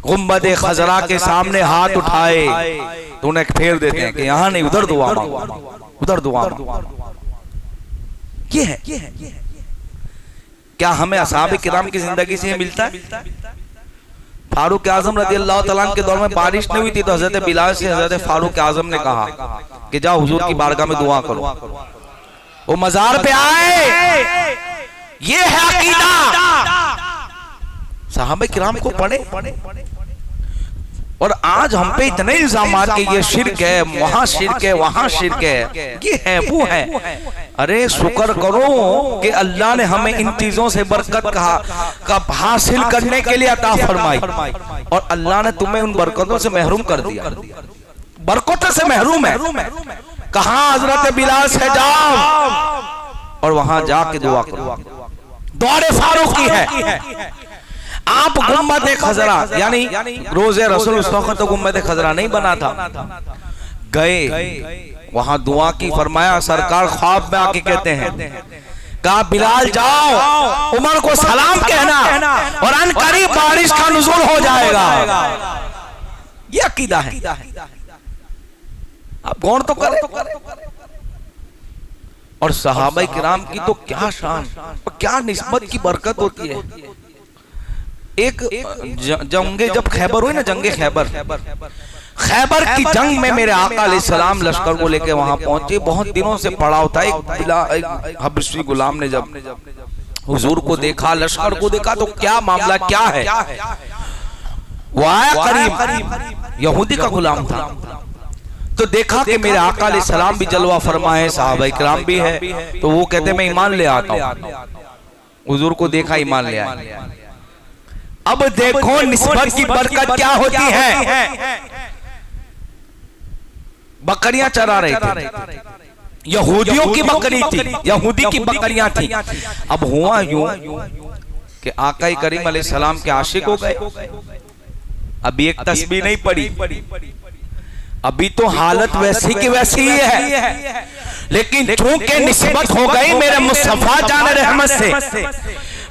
गुम्बद खजरा के सामने हाथ उठाए तो उन्हें फेर देते हैं कि यहां नहीं, उधर दुआ मांगो, उधर दुआ मांगो। ये है क्या हमें असहाबे किराम की जिंदगी से मिलता है? फारूक आजम रज़ी अल्लाह तआला अन्हु के दौर में बारिश नहीं हुई थी तो हजरत बिलाल से हजरत फारूक आजम ने कहा कि जाओ हुजूर की बारगाह में दुआ करो। वो मजार पे आए, ये है अकीदा। सहाबे किराम को पढ़े, और आज हम पे इतने इल्जाम कि ये शिर्क है, वहां शिर्क है, वहां शिर्क है, ये है वो है। अरे शुक्र करो कि अल्लाह ने हमें इन चीजों से बरकत कहा हासिल करने के लिए अता फरमाई, और अल्लाह ने तुम्हें उन बरकतों से महरूम कर दिया। बरकतों से महरूम है। कहा हजरत बिलाल से जाओ और वहां जाके दुआ करो। दौरे फारूक की है। आप गुम्बद खजरा यानी रोजे रसूल उस वक्त तो गुम्बद खजरा नहीं बना था, गए वहां दुआ की, फरमाया सरकार ख्वाब में आके कहते हैं, कहा बिलाल जाओ उमर को सलाम कहना और अनकरीब बारिश का नुज़ूल हो जाएगा। ये अकीदा है। आप गौर तो करें। और सहाबाए किराम की तो क्या शान, क्या निस्बत की बरकत होती है। एक जंगे जब खैबर हुई ना, जंगे खैबर की जंग में मेरे आका अलैहिस्सलाम लश्कर को लेके वहां पहुंचे। बहुत दिनों से पड़ाव था। एक हबशी गुलाम ने जब हुजूर को देखा, लश्कर को देखा, तो क्या मामला क्या है, वो आया करीब, यहूदी का गुलाम था। तो देखा कि मेरे आका अलैहिस्सलाम भी जलवा फरमाए, सहाबाए किराम भी है, तो वो कहते मैं ईमान ले आता हूं। हुजूर को देखा, ईमान ले आए। अब देखो निस्बत की बरकत क्या होती है। बकरियां चरा रहे थे, यहूदियों की बकरी थी, यहूदी की बकरियां थी। अब हुआ यूं कि आका करीम अलैहिस्सलाम के आशिक हो गए। अभी एक तस्बीह नहीं पड़ी, अभी तो हालत वैसी की वैसी ही है, लेकिन चूंकि निस्बत हो गई मेरे मुस्तफा जान रहमत से,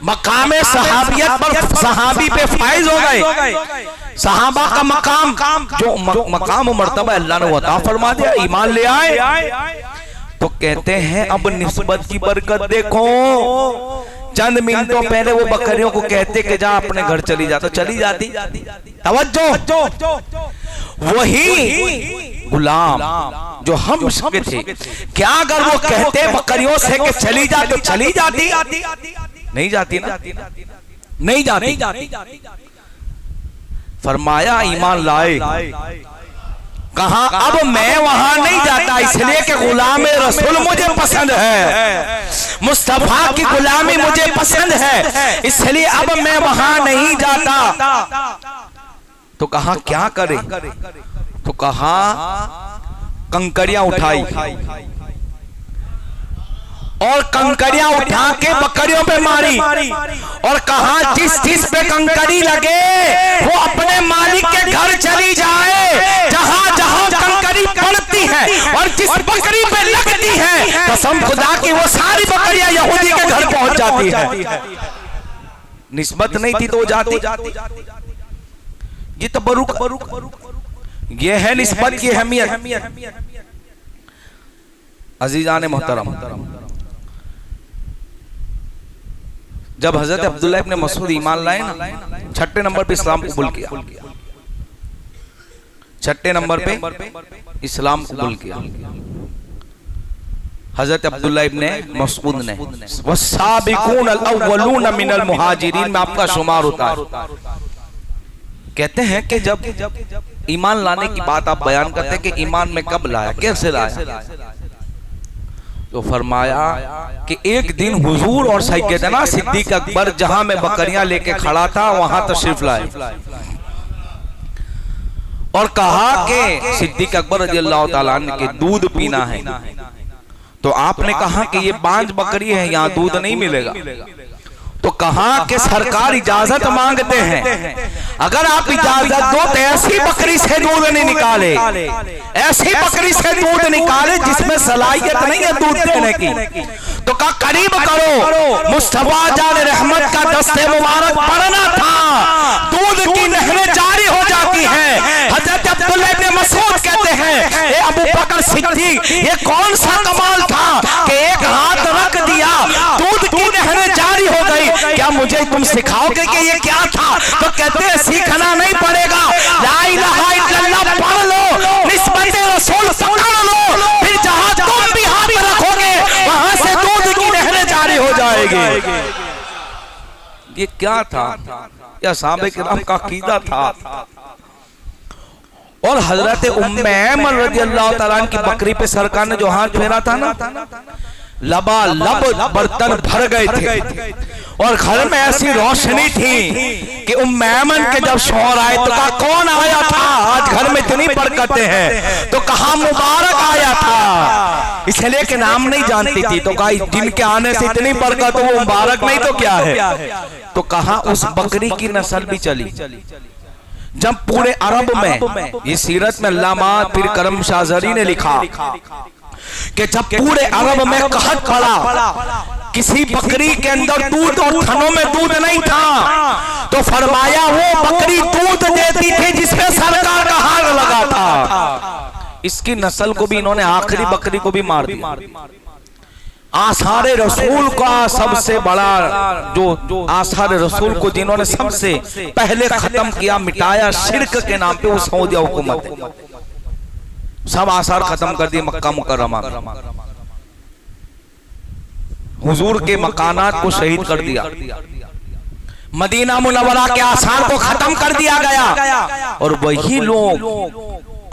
मकाम सहाबियत पर सहाबी पे फाइज हो गए। सहाबा का मकाम, जो मकाम और मर्तबा अल्लाह ने अता फरमा दिया, ईमान ले आए। तो कहते हैं अब निस्बत की बरकत देखो। चंद मिनटों पहले वो बकरियों को कहते कि जा अपने घर चली जा, तो चली जाती। तवज्जो, वही गुलाम जो हम सबके थे, क्या अगर वो कहते बकरियों से कि चली जा, तो चली जाती? नहीं जाती ना, नहीं जाती। फरमाया ईमान लाए। कहा अब मैं वहां नहीं जाता, इसलिए कि गुलाम रसूल मुझे पसंद है, मुस्तफा की गुलामी मुझे पसंद है, इसलिए अब मैं वहां नहीं जाता। तो कहा क्या करे? तो कहा कंकड़ियां उठाई और कंकड़ियां उठा के बकरियों पे मारी और कहा जिस पे कंकड़ी लगे वो अपने मालिक के घर चली जाए। जहां जहां कंकड़ी पड़ती है और जिस बकरी पे लगती है, कसम खुदा की वो सारी बकरियां यहूदी के घर पहुंच जाती है। निस्बत नहीं थी तो वो जाती। ये तबरुक, ये है निस्बत की अहमियत। अजीजान मोहतरम, जब हजरत अब्दुल्लाह इब्न मसूद ईमान लाए ना, 6ठे नंबर पे इस्लाम कबूल किया। 6ठे नंबर पे इस्लाम कबूल किया हजरत अब्दुल्लाह इब्न मसूद ने। वस्साबिकून अल-अव्वलून मिनल मुहाजिरीन में आपका शुमार होता है। कहते हैं कि जब ईमान लाने की बात आप बयान करते हैं कि ईमान में कब लाया, कैसे लाया, तो फरमाया कि एक दिन हुजूर और सैयदना सिद्दीक अकबर जहां मैं बकरियां लेके खड़ा था वहां तशरीफ लाए और कहा कि सिद्दीक अकबर रज़ियल्लाहु ताला अन्हु के दूध पीना है। तो आपने कहा कि ये 5 बकरी है, यहाँ दूध नहीं मिलेगा। तो कहा कि सरकार इजाजत मांगते हैं, अगर आप इजाजत दो तो ऐसी बकरी से दूध नहीं निकाले, ऐसी बकरी से दूध निकाले जिसमें सलाहियत नहीं है दूध देने की। तो कहा करीब करो, मुस्तफा जान रहमत का दस्ते मुबारक पढ़ना था, दूध की नहरें जारी हो जाती हैं। हजरत अब्दुल्लाह इब्न मसूद कहते हैं ए अबू बकर सिद्दीक, ये कौन सा कमाल था कि एक हाथ रख दिया, दूध की नहरें जारी हो गई। क्या मुझे तुम सिखाओगे कि ये क्या था? तो कहते हैं सीखना नहीं पड़ेगा, ला इलाहा इल्लल्लाह पढ़ लो, निस्बत रसूल पकड़ लो, फिर जहां तुम भी हाथ रखोगे वहां से दूध की नहरें जारी हो जाएगी। ये क्या था? यह सहाबा किराम का अकीदा था। और हजरत उम्मे ऐमन रज़ियल्लाहु तआला अन्हा की बकरी पे सरकार ने जो हाथ फेरा था ना, लबालब बर्तन भर गए थे और घर में ऐसी रोशनी थी कि उम्मे ऐमन के जब शौहर आए तो कहा कौन आया था, आज घर में इतनी बरकतें हैं, तो कहा मुबारक आया था, इसलिए कि नाम नहीं जानती थी, तो कहा जिनके आने से इतनी बरकत हो वो मुबारक नहीं तो क्या है, तो कहा उस बकरी की नस्ल भी चली। जब पूरे अरब में, ये सीरत में अल्लामा पीर करम शाहजरी ने लिखा कि जब पूरे अरब में कहत पड़ा किसी बकरी के अंदर दूध और थनों में दूध नहीं था, तो फरमाया वो बकरी दूध देती थी जिसमें सरकार का हाथ लगा था। इसकी नस्ल को भी इन्होंने आखिरी बकरी को भी मार दिया। आसारे रसूल का सबसे बड़ा जो आसारे रसूल को जिन्होंने सबसे पहले खत्म किया, मिटाया शिर्क के नाम पे, वो सऊदी हुकूमत है। सब आसार खत्म कर दिए मक्का मुकर्रमा में, हुजूर के मकानात को शहीद कर दिया, मदीना मुनव्वरा के आसार को खत्म कर दिया गया, और वही लोग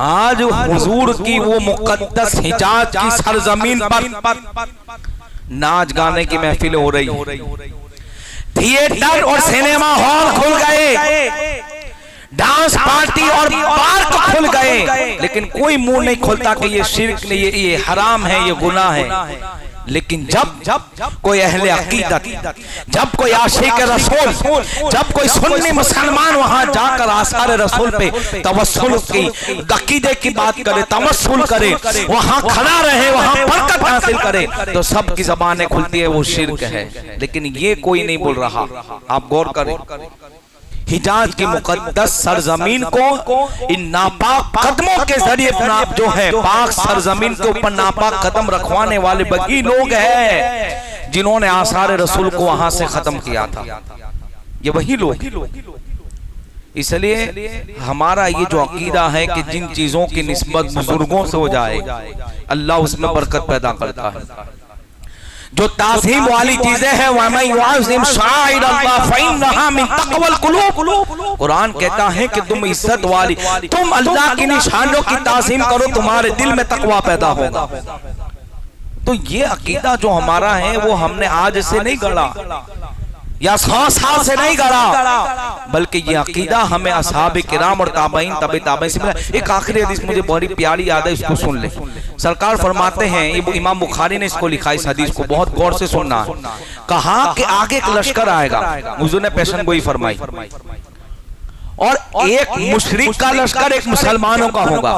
आज हुजूर की वो मुकद्दस हिजाज की सरजमीन पर नाच गाने की महफिल हो रही, थिएटर और सिनेमा हॉल खुल गए, डांस पार्टी और पार्क खुल गए, लेकिन कोई मुंह नहीं खोलता कि ये शिर्क नहीं, ये हराम है, ये गुनाह है। लेकिन जब कोई अहले अकीदत, जब कोई आशिक रसूल, जब कोई सुन्नी मुसलमान वहां जाकर आसार रसूल पे तवस्सुल की अकीदे की बात करे, तवस्सुल करे, वहां खड़ा रहे, वहां बरकत हासिल करे, तो सबकी जबानें खुलती है वो शिर्क है। लेकिन ये कोई नहीं बोल रहा। आप गौर करें, हिजाज की मुकद्दस सरजमीन को इन नापाक कदमों के जरिए जो है पाक सरजमीन के ऊपर नापाक कदम रखवाने वाले वही लोग हैं जिन्होंने आसार रसूल को वहां से खत्म किया था, ये वही लोग। इसलिए हमारा ये जो अकीदा है कि जिन चीजों की निस्बत बुजुर्गों से हो जाए अल्लाह उसमें बरकत पैदा करता है। जो ताज़ीम वाली चीजें हैं, कुरान कहता है कि तुम इज्जत वाली, तुम अल्लाह की निशानियों की ताज़ीम करो, तुम्हारे दिल में तकवा पैदा होगा। तो ये अकीदा जो हमारा है वो हमने आज से नहीं गढ़ा या 100 साल से नहीं गढ़ा, बल्कि ये अकीदा हमें असहाबे किराम और ताबईन तबे ताबईन से मिला। एक आखिरी हदीस मुझे बड़ी प्यारी याद है, इसको सुन ले। सरकार फरमाते हैं, ये इमाम बुखारी ने इसको लिखा, इस हदीस को बहुत गौर से सुनना। कहा कि आगे एक लश्कर आएगा, हुजूर ने पेशन गोई फरमाई, और एक मुशरिक का लश्कर एक मुसलमानों का होगा,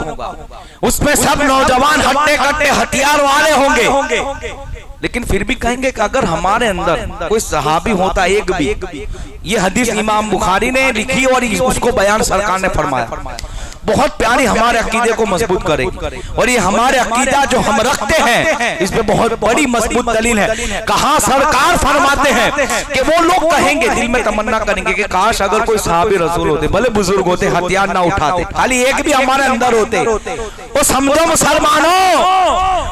उसमें सब नौजवान हट्टे कट्टे हथियार वाले होंगे, लेकिन फिर भी कहेंगे कि अगर हमारे अंदर कोई सहाबी होता एक भी। ये हदीस इमाम बुखारी ने लिखी और उसको बयान सरकार ने फरमाया। बहुत प्यारी हमारे अकीदे को मजबूत करेगी, और ये हमारे अकीदा जो हम रखते हैं इस पे बहुत बड़ी मजबूत दलील है। कहा सरकार फरमाते हैं कि वो लोग कहेंगे, दिल में तमन्ना करेंगे कि काश अगर कोई सहाबी रसूल होते, भले बुजुर्ग होते, हथियार ना उठाते, खाली एक भी हमारे अंदर होते। वो समझो मुसलमानों,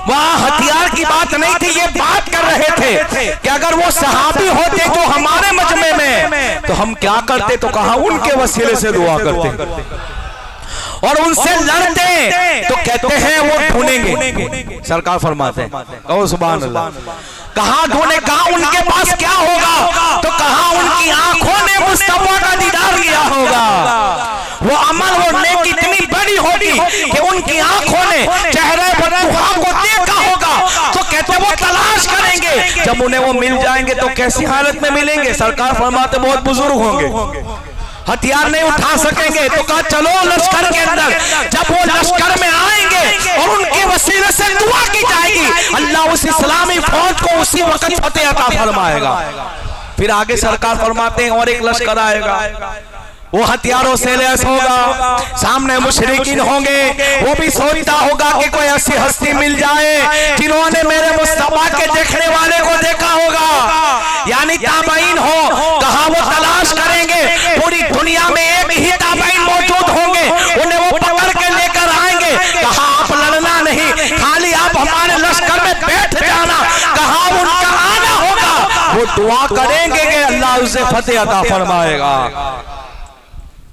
वहां हथियार की बात नहीं थी, ये बात कर रहे थे कि अगर वो सहाबी होते जो हमारे मजमे में, तो हम क्या करते? तो कहा उनके वसीले से दुआ करते और उनसे लड़ते, तो कहते हैं वो ढूंढेंगे। सरकार फरमाते हैं, कहो सुभान अल्लाह। कहा ढूंढे? कहा उनके पास क्या होगा? तो कहा उनकी आंखों ने मुस्तफा का दीदार किया होगा, वो अमल वो नेकी इतनी बड़ी होगी कि उनकी आंखों ने चेहरे पर को देखा होगा। तो कहते वो तलाश करेंगे, जब उन्हें वो मिल जाएंगे तो कैसी हालत में मिलेंगे? सरकार फरमाते बहुत बुजुर्ग होंगे, हथियार नहीं उठा सकेंगे। तो कहा चलो लश्कर के अंदर, जब वो लश्कर में आएंगे और उनके वसीले से दुआ की जाएगी, अल्लाह उस इस्लामी फौज को उसी वक्त फतेह अता फरमाएगा। फिर आगे सरकार फरमाते हैं और एक लश्कर आएगा, वो हथियारों से लैस होगा, सामने मुशरिकीन होंगे, वो भी सोचता होगा कि कोई ऐसी हस्ती मिल जाए जिन्होंने मेरे मुस्तफा के देखने वाले को देखा होगा, यानी ताबईन हो। कहा वो तलाश करेंगे, पूरी दुनिया में एक ही ताबईन मौजूद होंगे, उन्हें वो पकड़ के लेकर आएंगे। कहा आप लड़ना नहीं, खाली आप हमारे लश्कर में बैठ जाना। कहा उनका आना होगा, वो दुआ करेंगे कि अल्लाह उसे फतेह अता फरमाएगा।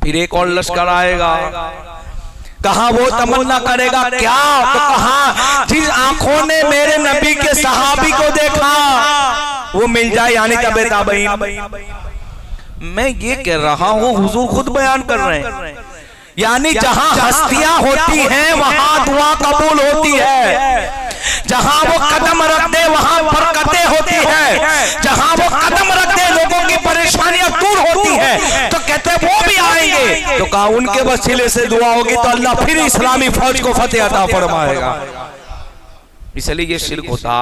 फिर एक और लश्कर आएगा, कहा वो तमन्ना करेगा क्या? तो कहा जिस आंखों ने मेरे नबी के सहाबी को देखा वो मिल जाए, यानी तबे ताबईन। मैं ये कह रहा हूं, हुजूर खुद बयान कर रहे हैं, यानी जहां हस्तियां होती हैं वहां दुआ कबूल होती है, जहां वो कदम रख दे वहां बरकतें होती है, जहां वो कदम रख दे लोगों की परेशानियां दूर होती है। तो कहते हैं वो भी आएंगे, तो कहा उनके वसीले से दुआ होगी तो अल्लाह फिर इस्लामी फौज को फतेह अता फरमाएगा। इसलिए ये शिर्क होता।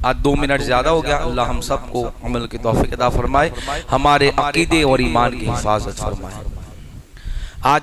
आज 2 मिनट ज्यादा हो गया। अल्लाह हम सबको अमल की तौफीक अता फरमाए, हमारे अकीदे और ईमान की हिफाजत फरमाए। आज